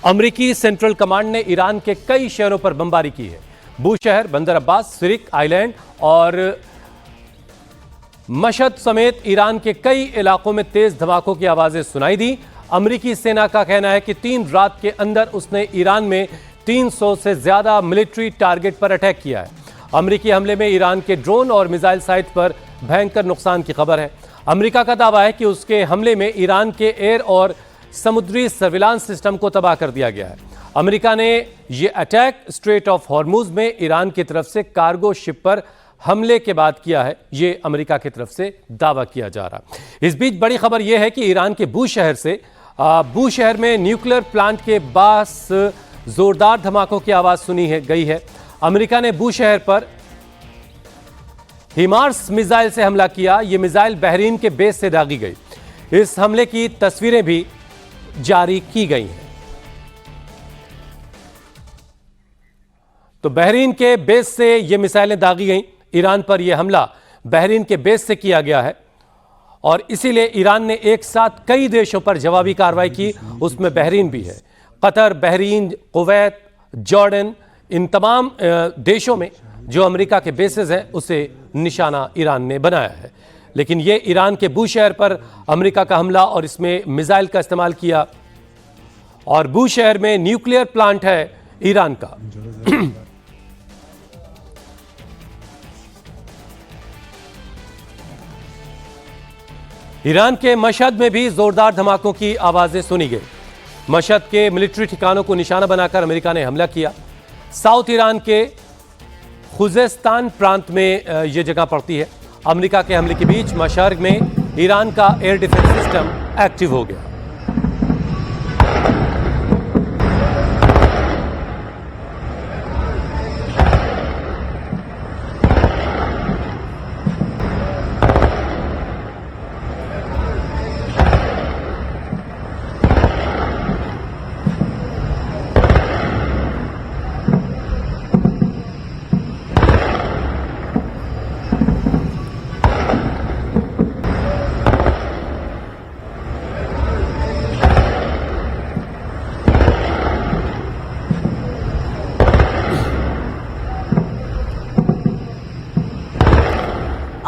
अमेरिकी central command ने Iran के कई शहरों पर बमबारी की है। बूशहर, बंदर अब्बास, सिरिक आइलैंड और मशहद समेत ईरान के कई इलाकों में तेज धमाकों की आवाजें सुनाई दी। अमेरिकी सेना का कहना है कि 3 रात के अंदर उसने ईरान में 300 से ज्यादा मिलिट्री टारगेट पर अटैक किया है। अमेरिकी हमले में ईरान के ड्रोन और मिसाइल साइट पर भयंकर नुकसान की खबर है। अमेरिका का दावा है कि उसके हमले में ईरान के एयर और समुद्री सर्विलांस सिस्टम को तबाह कर दिया गया है। अमेरिका ने यह अटैक स्ट्रेट ऑफ हॉर्मुज में ईरान की तरफ से कार्गो शिप पर हमले के बाद किया है। यह अमेरिका की तरफ से दावा किया जा रहा है। इस बीच बड़ी खबर यह है कि ईरान के बूशहर में न्यूक्लियर प्लांट के पास जोरदार धमाकों की आवाज सुनी गई है। अमेरिका ने बूशहर पर हिमार्स मिसाइल से हमला किया। यह मिसाइल बहरीन के बेस से दागी गई। इस हमले की तस्वीरें भी जारी की गई हैं। तो बहरीन के बेस से यह मिसाइलें दागी गई। ईरान पर यह हमला बहरीन के बेस से किया गया है और इसीलिए ईरान ने एक साथ कई देशों पर जवाबी कार्रवाई की। उसमें बहरीन भी है। कतर, बहरीन, कुवैत, जॉर्डन, इन तमाम देशों में जो अमेरिका के बेसेस हैं उसे निशाना ईरान ने बनाया है। लेकिन यह ईरान के बूशहर पर अमेरिका का हमला और इसमें मिसाइल का इस्तेमाल किया। और बूशहर में न्यूक्लियर प्लांट है ईरान का। ईरान के मशहद में भी जोरदार धमाकों की आवाजें सुनी गई। मशहद के मिलिट्री ठिकानों को निशाना बनाकर अमेरिका ने हमला किया। साउथ ईरान के खुजेस्तान प्रांत में यह जगह पड़ती है। अमेरिका के हमले के बीच मशहद में ईरान का एयर डिफेंस सिस्टम एक्टिव हो गया।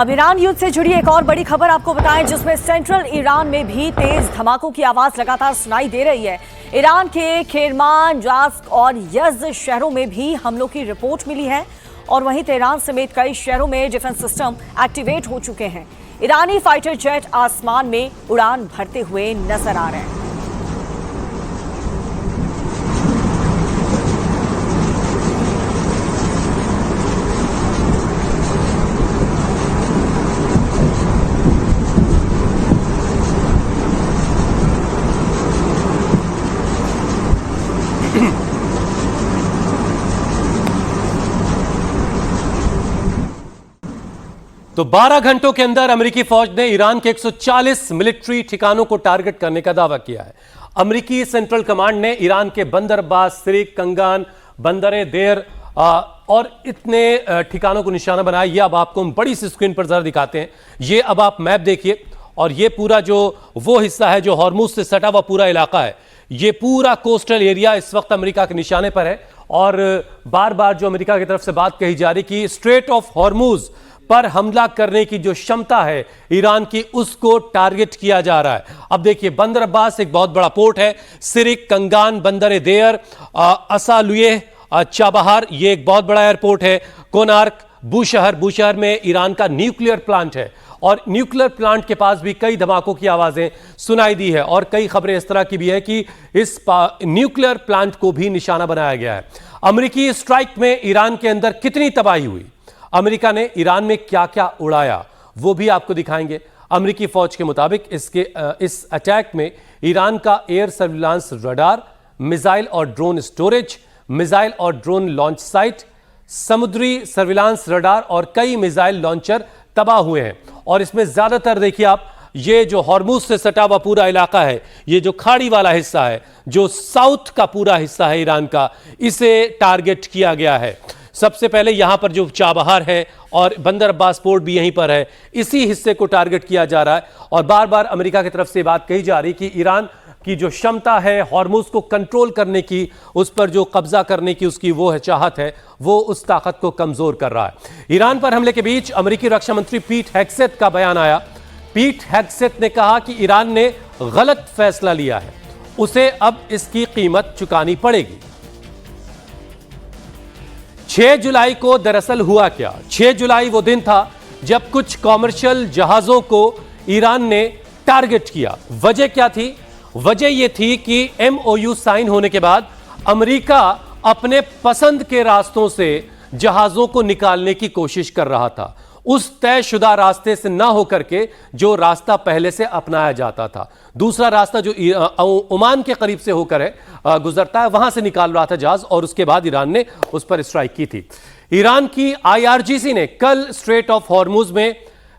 अब ईरान युद्ध से जुड़ी एक और बड़ी खबर आपको बताएं, जिसमें सेंट्रल ईरान में भी तेज धमाकों की आवाज लगातार सुनाई दे रही है। ईरान के केरमान, जास्क और यज़्द शहरों में भी हमलों की रिपोर्ट मिली है और वहीं तेहरान समेत कई शहरों में डिफेंस सिस्टम एक्टिवेट हो चुके हैं। ईरानी फाइटर जेट आसमान में उड़ान भरते हुए नजर आ रहे हैं। तो 12 घंटों के अंदर अमेरिकी फौज ने ईरान के 140 मिलिट्री ठिकानों को टारगेट करने का दावा किया है। अमेरिकी सेंट्रल कमांड ने ईरान के बंदर अब्बास, सिरिक, कंगान, बंदर देर और इतने ठिकानों को निशाना बनाया। यह अब आपको हम बड़ी सी स्क्रीन पर जरा दिखाते हैं। ये अब आप मैप देखिए और ये पूरा जो वो हिस्सा है जो हॉर्मुज से सटा हुआ पूरा इलाका है, ये पूरा कोस्टल एरिया इस वक्त अमेरिका के निशाने पर है। और बार बार जो अमेरिका की तरफ से बात कही जा रही कि स्ट्रेट ऑफ हॉर्मुज पर हमला करने की जो क्षमता है ईरान की, उसको टारगेट किया जा रहा है। अब देखिए, बंदर अब्बास एक बहुत बड़ा पोर्ट है। सिरिक, कंगान, बंदर देयर, असालुए, चाबहार, ये एक बहुत बड़ा एयरपोर्ट है। कोनार्क, बूशहर में ईरान का न्यूक्लियर प्लांट है और न्यूक्लियर प्लांट के पास भी कई धमाकों की आवाजें सुनाई दी है और कई खबरें इस तरह की भी है कि इस न्यूक्लियर प्लांट को भी निशाना बनाया गया है। अमेरिकी स्ट्राइक में ईरान के अंदर कितनी तबाही हुई, अमेरिका ने ईरान में क्या क्या उड़ाया, वो भी आपको दिखाएंगे। अमेरिकी फौज के मुताबिक इस अटैक में ईरान का एयर सर्विलांस रडार, मिसाइल और ड्रोन स्टोरेज, मिसाइल और ड्रोन लॉन्च साइट, समुद्री सर्विलांस रडार और कई मिसाइल लॉन्चर तबाह हुए हैं। और इसमें ज्यादातर देखिए आप, ये जो हॉर्मुज से सटा हुआ पूरा इलाका है, ये जो खाड़ी वाला हिस्सा है, जो साउथ का पूरा हिस्सा है ईरान का, इसे टारगेट किया गया है। सबसे पहले यहां पर जो चाबहार है और बंदर अब्बास पोर्ट भी यहीं पर है, इसी हिस्से को टारगेट किया जा रहा है। और बार बार अमेरिका की तरफ से बात कही जा रही कि ईरान की जो क्षमता है हॉर्मुज को कंट्रोल करने की, उस पर जो कब्जा करने की उसकी वो है चाहत है, वो उस ताकत को कमजोर कर रहा है। ईरान पर हमले के बीच अमेरिकी रक्षा मंत्री पीट हेग्सेथ का बयान आया। पीट हेग्सेथ ने कहा कि ईरान ने गलत फैसला लिया है, उसे अब इसकी कीमत चुकानी पड़ेगी। 6 जुलाई को दरअसल हुआ क्या? 6 जुलाई वो दिन था जब कुछ कॉमर्शियल जहाजों को ईरान ने टारगेट किया। वजह क्या थी? वजह यह थी कि MOU साइन होने के बाद अमेरिका अपने पसंद के रास्तों से जहाजों को निकालने की कोशिश कर रहा था, उस तयशुदा रास्ते से ना होकर के जो रास्ता पहले से अपनाया जाता था। दूसरा रास्ता जो ओमान के करीब से होकर है गुजरता है, वहां से निकाल रहा था जहाज, और उसके बाद ईरान ने उस पर स्ट्राइक की थी। ईरान की IRGC ने कल स्ट्रेट ऑफ हॉर्मुज में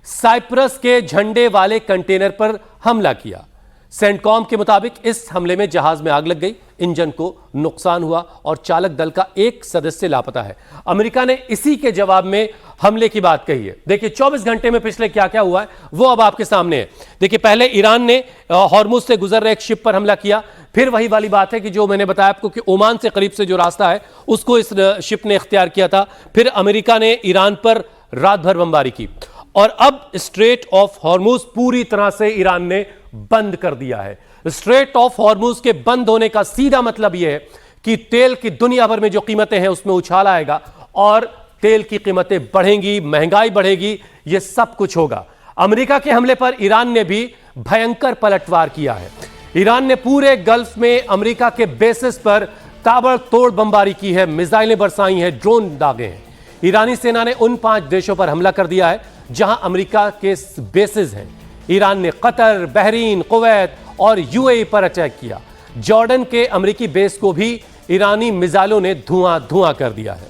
साइप्रस के झंडे वाले कंटेनर पर हमला किया। सेंटकॉम के मुताबिक इस हमले में जहाज में आग लग गई, इंजन को नुकसान हुआ और चालक दल का एक सदस्य लापता है। अमेरिका ने इसी के जवाब में हमले की बात कही है। देखिए 24 घंटे में पिछले क्या क्या हुआ है वो अब आपके सामने है। देखिए पहले ईरान ने हॉर्मुज से गुजर रहे एक शिप पर हमला किया, फिर वही वाली बात है कि जो मैंने बताया आपको कि ओमान से करीब से जो रास्ता है उसको इस शिप ने इख्तियार किया था। फिर अमेरिका ने ईरान पर रात भर बमबारी की और अब स्ट्रेट ऑफ हॉर्मुज पूरी तरह से ईरान ने बंद कर दिया है। स्ट्रेट ऑफ हॉर्मुज के बंद होने का सीधा मतलब यह है कि तेल की दुनिया भर में जो कीमतें हैं उसमें उछाल आएगा और तेल की कीमतें बढ़ेंगी, महंगाई बढ़ेगी, यह सब कुछ होगा। अमेरिका के हमले पर ईरान ने भी भयंकर पलटवार किया है। ईरान ने पूरे गल्फ में अमेरिका के बेसिस पर ताबड़तोड़ बमबारी की है, मिसाइलें बरसाई हैं, ड्रोन दागे हैं। ईरानी सेना ने उन 5 देशों पर हमला कर दिया है जहां अमेरिका के बेसिस हैं। ईरान ने कतर, बहरीन, कुवैत और UAE पर अटैक किया। जॉर्डन के अमेरिकी बेस को भी ईरानी मिसाइलों ने धुआं धुआं कर दिया है।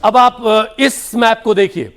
अब आप इस मैप को देखिए,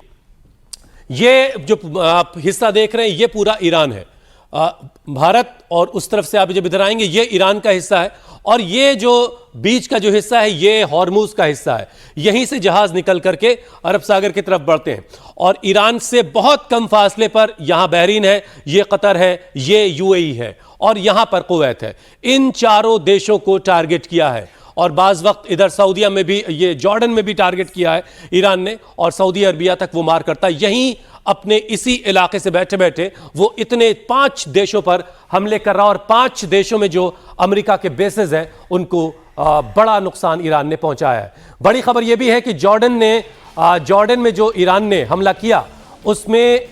ये जो आप हिस्सा देख रहे हैं ये पूरा ईरान है। भारत और उस तरफ से आप जब इधर आएंगे ये ईरान का हिस्सा है और ये जो बीच का जो हिस्सा है ये हॉर्मुज का हिस्सा है। यहीं से जहाज निकल करके अरब सागर की तरफ बढ़ते हैं और ईरान से बहुत कम फासले पर यहां बहरीन है, ये कतर है, ये UAE है और यहां पर कुवैत है। इन चारों देशों को टारगेट किया है और बाज वक्त इधर सऊदीया में भी, ये जॉर्डन में भी टारगेट किया है ईरान ने और सऊदी अरबिया तक वो मार करता है। यहीं अपने इसी इलाके से बैठे बैठे वो इतने 5 देशों पर हमले कर रहा और 5 देशों में जो अमेरिका के बेसेस हैं उनको बड़ा नुकसान ईरान ने पहुंचाया है। बड़ी खबर यह भी है कि जॉर्डन में जो ईरान ने हमला किया उसमें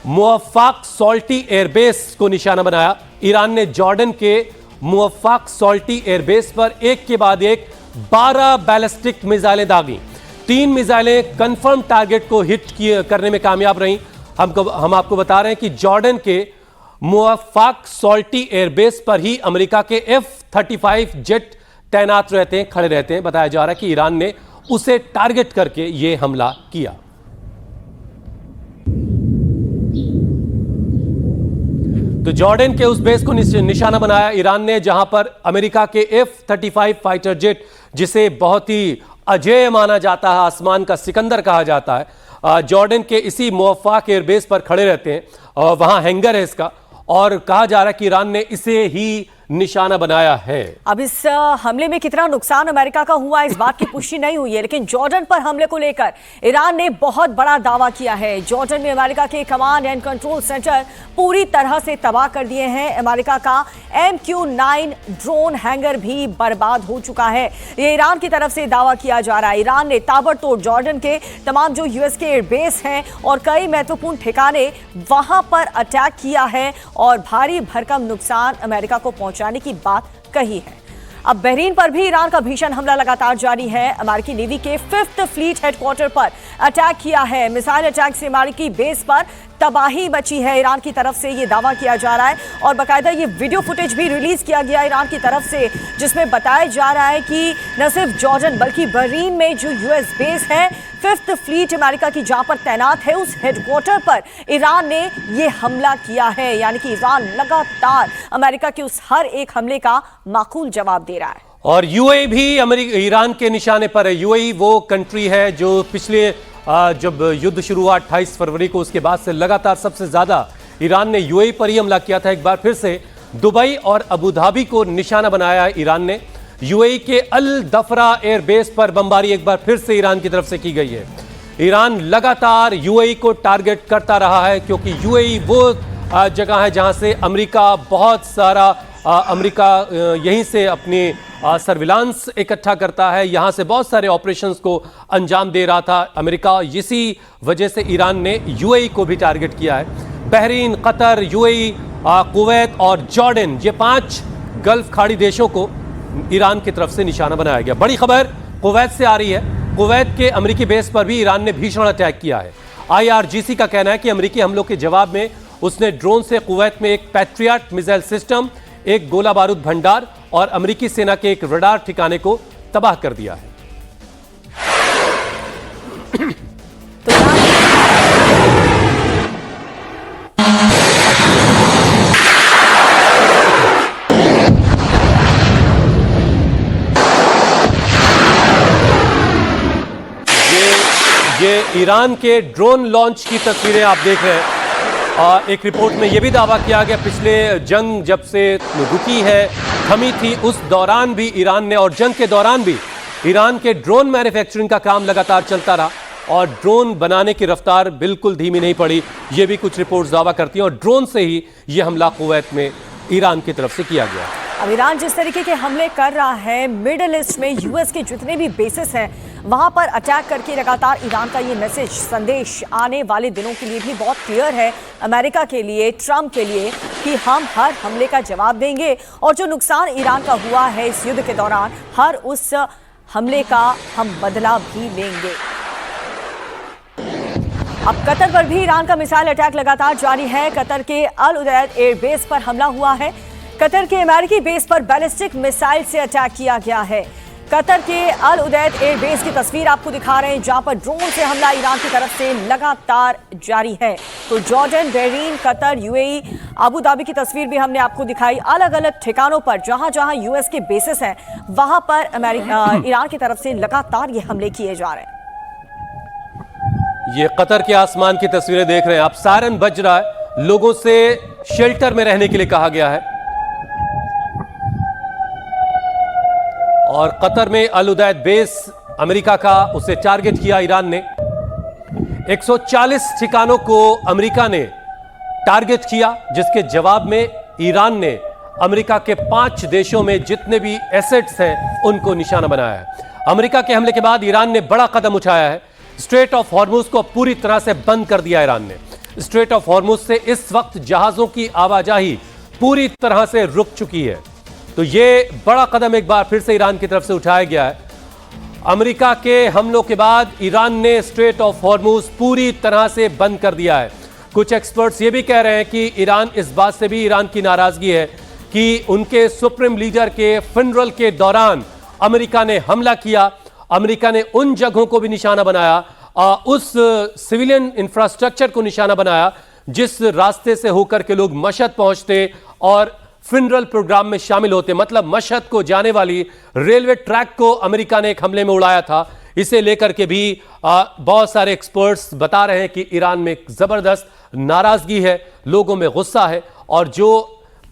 मुवफ़्फ़क़ सॉल्टी एयरबेस को निशाना बनाया। ईरान ने जॉर्डन के मुवफ़्फ़क़ सॉल्टी एयरबेस पर एक के बाद एक 12 बैलिस्टिक मिसाइलें दागी। 3 मिसाइलें कंफर्म टारगेट को हिट करने में कामयाब रहीं। हम आपको बता रहे हैं कि जॉर्डन के मुवफ़्फ़क़ सॉल्टी एयरबेस पर ही अमेरिका के F-35 जेट तैनात रहते हैं, खड़े रहते हैं। बताया जा रहा है कि ईरान ने उसे टारगेट करके यह हमला किया। तो जॉर्डन के उस बेस को निशाना बनाया ईरान ने जहां पर अमेरिका के F-35 फाइटर जेट, जिसे बहुत ही अजेय माना जाता है, आसमान का सिकंदर कहा जाता है, जॉर्डन के इसी मुवफ़्फ़क़ एयरबेस पर खड़े रहते हैं और वहां हैंगर है इसका और कहा जा रहा है कि ईरान ने इसे ही निशाना बनाया है। अब इस हमले में कितना नुकसान अमेरिका का हुआ इस बात की पुष्टि नहीं हुई है, लेकिन जॉर्डन पर हमले को लेकर ईरान ने बहुत बड़ा दावा किया है। जॉर्डन में अमेरिका के कमांड एंड कंट्रोल सेंटर पूरी तरह से तबाह कर दिए हैं। अमेरिका का MQ-9 ड्रोन हैंगर भी बर्बाद हो चुका है। ये ईरान की तरफ से दावा किया जा रहा है। ईरान ने ताबड़तोड़ जॉर्डन के तमाम जो US के एयरबेस हैं और कई महत्वपूर्ण ठिकाने वहां पर अटैक किया है और भारी भरकम नुकसान अमेरिका को पहुंचाने की बात कही है। अब बहरीन पर भी ईरान का भीषण हमला लगातार जारी है। अमेरिकी नेवी के 5th फ्लीट हेडक्वार्टर पर अटैक किया है। मिसाइल अटैक से अमेरिकी बेस पर तबाही मची है, ईरान की तरफ से ये दावा किया जा रहा है और बाकायदा ये वीडियो फुटेज भी रिलीज किया गया ईरान की तरफ से, जिसमें बताया जा रहा है कि न सिर्फ जॉर्डन बल्कि बहरीन में जो US बेस है 5th फ्लीट अमेरिका की जहां पर तैनात है, उस हेडक्वार्टर पर ईरान ने ये हमला किया है। यानी कि ईरान लगातार अमेरिका के उस हर एक हमले का माकूल जवाब दे रहा है। और UAE भी ईरान के निशाने पर है। UAE वो कंट्री है जो पिछले जब युद्ध शुरू हुआ 28 फरवरी को, उसके बाद से लगातार सबसे ज्यादा ईरान ने यूएई पर ही हमला किया था। एक बार फिर से दुबई और अबू धाबी को निशाना बनाया है ईरान ने। यूएई के अल दफरा एयरबेस पर बमबारी एक बार फिर से ईरान की तरफ से की गई है। ईरान लगातार यूएई को टारगेट करता रहा है, क्योंकि यूएई वो जगह है जहां से अमेरिका बहुत सारा यहीं से अपनी सर्विलांस इकट्ठा करता है, यहां से बहुत सारे ऑपरेशंस को अंजाम दे रहा था अमेरिका। इसी वजह से ईरान ने यूएई को भी टारगेट किया है। बहरीन, कतर, यूएई, कुवैत और जॉर्डन, ये 5 गल्फ खाड़ी देशों को ईरान की तरफ से निशाना बनाया गया। बड़ी खबर कुवैत से आ रही है। कुवैत के अमेरिकी बेस पर भी ईरान ने भीषण अटैक किया है। आईआरजीसी का कहना है कि अमेरिकी हमलों के जवाब में उसने ड्रोन से कुवैत में एक पैट्रियट मिसाइल सिस्टम, एक गोला बारूद भंडार और अमेरिकी सेना के एक रडार ठिकाने को तबाह कर दिया है। ये ईरान के ड्रोन लॉन्च की तस्वीरें आप देख रहे हैं। एक रिपोर्ट में यह भी दावा किया गया पिछले जंग जब से रुकी है, थमी थी, उस दौरान भी ईरान ने, और जंग के दौरान भी ईरान के ड्रोन मैन्युफैक्चरिंग का काम लगातार चलता रहा और ड्रोन बनाने की रफ्तार बिल्कुल धीमी नहीं पड़ी। ये भी कुछ रिपोर्ट्स दावा करती हैं और ड्रोन से ही यह हमला कुवैत में ईरान की तरफ से किया गया। अब ईरान जिस तरीके के हमले कर रहा है, मिडिल ईस्ट में यूएस के जितने भी बेसिस हैं वहां पर अटैक करके लगातार ईरान का ये मैसेज, संदेश आने वाले दिनों के लिए भी बहुत क्लियर है अमेरिका के लिए, ट्रंप के लिए, कि हम हर हमले का जवाब देंगे और जो नुकसान ईरान का हुआ है इस युद्ध के दौरान, हर उस हमले का हम बदला भी लेंगे। अब कतर पर भी ईरान का मिसाइल अटैक लगातार जारी है। कतर के अल उदैद एयरबेस पर हमला हुआ है। कतर के अमेरिकी बेस पर बैलिस्टिक मिसाइल से अटैक किया गया है। कतर के अल उदैद एयरबेस की तस्वीर आपको दिखा रहे हैं, जहां पर ड्रोन से हमला ईरान की तरफ से लगातार जारी है। तो Jordan, Bahrain, Qatar, UAE, Abu Dhabi की तस्वीर भी हमने आपको दिखाई। अलग अलग ठिकानों पर जहां जहां यूएस के बेसिस हैं वहां पर ईरान की तरफ से लगातार ये हमले किए जा रहे हैं। ये कतर के आसमान की तस्वीरें देख रहे हैं आप। सायरन बज रहा है, लोगों से शेल्टर में रहने के लिए कहा गया है। और कतर में अल उदैद बेस अमेरिका का, उसे टारगेट किया ईरान ने। 140 ठिकानों को अमेरिका ने टारगेट किया, जिसके जवाब में ईरान ने अमेरिका के 5 देशों में जितने भी एसेट्स हैं उनको निशाना बनाया है। अमेरिका के हमले के बाद ईरान ने बड़ा कदम उठाया है। स्ट्रेट ऑफ हॉर्मुज को पूरी तरह से बंद कर दिया ईरान ने। स्ट्रेट ऑफ हॉर्मुज से इस वक्त जहाजों की आवाजाही पूरी तरह से रुक चुकी है। तो ये बड़ा कदम एक बार फिर से ईरान की तरफ से उठाया गया है। अमेरिका के हमलों के बाद ईरान ने स्ट्रेट ऑफ हॉर्मुज पूरी तरह से बंद कर दिया है। कुछ एक्सपर्ट्स ये भी कह रहे हैं कि ईरान, इस बात से भी ईरान की नाराजगी है कि उनके सुप्रीम लीडर के फ्यूनरल के दौरान अमेरिका ने हमला किया। अमेरिका ने उन जगहों को भी निशाना बनाया, उस सिविलियन इंफ्रास्ट्रक्चर को निशाना बनाया जिस रास्ते से होकर के लोग मशहद पहुंचते और फ्यूनरल प्रोग्राम में शामिल होते। मतलब मशहद को जाने वाली रेलवे ट्रैक को अमेरिका ने एक हमले में उड़ाया था। इसे लेकर के भी बहुत सारे एक्सपर्ट्स बता रहे हैं कि ईरान में जबरदस्त नाराजगी है, लोगों में गुस्सा है। और जो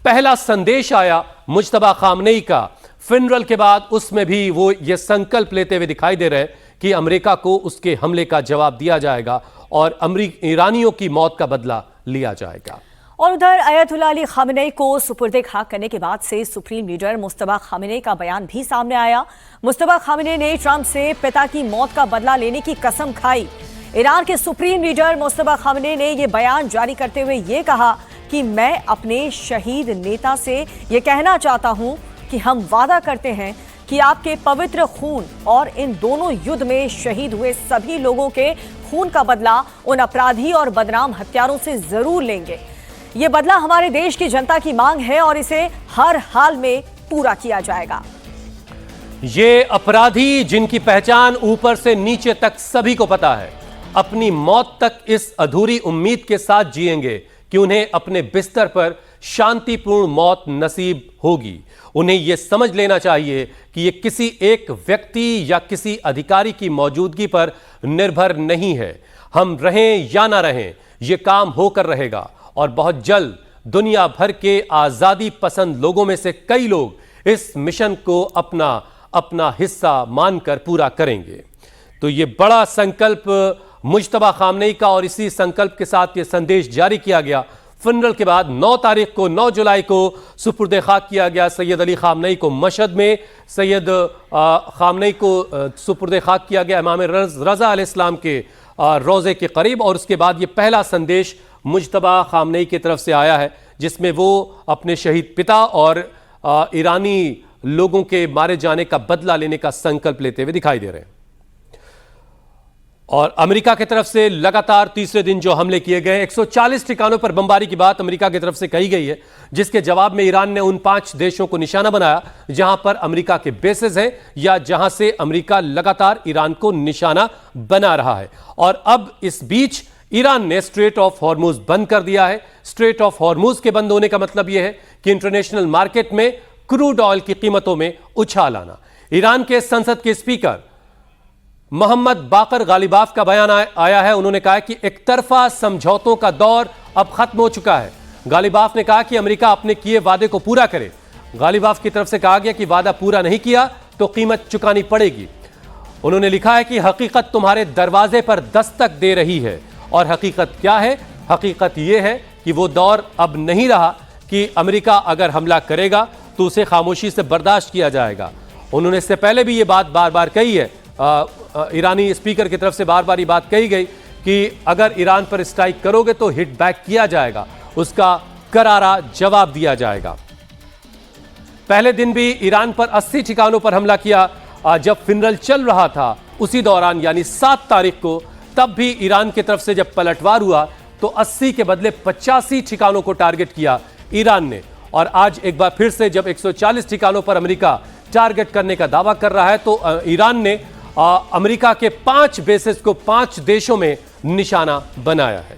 पहला संदेश आया मुज्तबा खामनेई का फ्यूनरल के बाद, उसमें भी वो ये संकल्प लेते हुए दिखाई दे रहे हैं कि अमेरिका को उसके हमले का जवाब दिया जाएगा और ईरानियों की मौत का बदला लिया जाएगा। और उधर अयतुल्ला अली खामेनेई को सुपुर्दे खाक करने के बाद से सुप्रीम लीडर मुस्तफा खामेनेई का बयान भी सामने आया। मुस्तफा खामेनेई ने ट्रंप से पिता की मौत का बदला लेने की कसम खाई। ईरान के सुप्रीम लीडर मुस्तफा खामेनेई ने यह बयान जारी करते हुए ये कहा कि मैं अपने शहीद नेता से ये कहना चाहता हूं कि हम वादा करते हैं कि आपके पवित्र खून और इन दोनों युद्ध में शहीद हुए सभी लोगों के खून का बदला उन अपराधी और बदनाम हत्यारों से जरूर लेंगे। ये बदला हमारे देश की जनता की मांग है और इसे हर हाल में पूरा किया जाएगा। ये अपराधी जिनकी पहचान ऊपर से नीचे तक सभी को पता है, अपनी मौत तक इस अधूरी उम्मीद के साथ जिएंगे कि उन्हें अपने बिस्तर पर शांतिपूर्ण मौत नसीब होगी। उन्हें यह समझ लेना चाहिए कि यह किसी एक व्यक्ति या किसी अधिकारी की मौजूदगी पर निर्भर नहीं है। हम रहें या ना रहें, यह काम होकर रहेगा और बहुत जल्द दुनिया भर के आजादी पसंद लोगों में से कई लोग इस मिशन को अपना अपना हिस्सा मानकर पूरा करेंगे। तो ये बड़ा संकल्प मुज्तबा खामनेई का, और इसी संकल्प के साथ ये संदेश जारी किया गया। फनरल के बाद 9 जुलाई को सुपुर्द खाक किया गया सैयद अली खामनेई को मशहद में। सैयद खामनेई को सुपुर्द खाक किया गया इमाम रज़ा अलैहिस्सलाम के रोज़े के करीब, और उसके बाद ये पहला संदेश मुज्तबा खामनेई की तरफ से आया है, जिसमें वो अपने शहीद पिता और ईरानी लोगों के मारे जाने का बदला लेने का संकल्प लेते हुए दिखाई दे रहे हैं। और अमेरिका की तरफ से लगातार तीसरे दिन जो हमले किए गए, 140 ठिकानों पर बमबारी की बात अमेरिका की तरफ से कही गई है, जिसके जवाब में ईरान ने उन 5 देशों को निशाना बनाया जहां पर अमेरिका के बेसेस हैं या जहां से अमेरिका लगातार ईरान को निशाना बना रहा है। और अब इस बीच ईरान ने स्ट्रेट ऑफ हॉर्मुज बंद कर दिया है। स्ट्रेट ऑफ हॉर्मुज के बंद होने का मतलब यह है कि इंटरनेशनल मार्केट में क्रूड ऑयल की कीमतों में उछाल आना। ईरान के संसद के स्पीकर मोहम्मद बाकर गालिबाफ का बयान आया है। उन्होंने कहा कि एक तरफा समझौतों का दौर अब खत्म हो चुका है। गालिबाफ ने कहा कि अमेरिका अपने किए वादे को पूरा करे। गालिबाफ की तरफ से कहा गया कि वादा पूरा नहीं किया तो कीमत चुकानी पड़ेगी। उन्होंने लिखा है कि हकीकत तुम्हारे दरवाजे पर दस्तक दे रही है, और हकीकत क्या है? हकीकत यह है कि वो दौर अब नहीं रहा कि अमेरिका अगर हमला करेगा तो उसे खामोशी से बर्दाश्त किया जाएगा। उन्होंने इससे पहले भी ये बात बार बार कही है, ईरानी स्पीकर की तरफ से बार बार ये बात कही गई कि अगर ईरान पर स्ट्राइक करोगे तो हिट बैक किया जाएगा, उसका करारा जवाब दिया जाएगा। पहले दिन भी ईरान पर 80 ठिकानों पर हमला किया जब फिनरल चल रहा था, उसी दौरान यानी 7 तारीख को। तब भी ईरान की तरफ से जब पलटवार हुआ तो 80 के बदले 85 ठिकानों को टारगेट किया ईरान ने। और आज एक बार फिर से जब 140 ठिकानों पर अमेरिका टारगेट करने का दावा कर रहा है तो ईरान ने अमेरिका के 5 बेसेस को 5 देशों में निशाना बनाया है।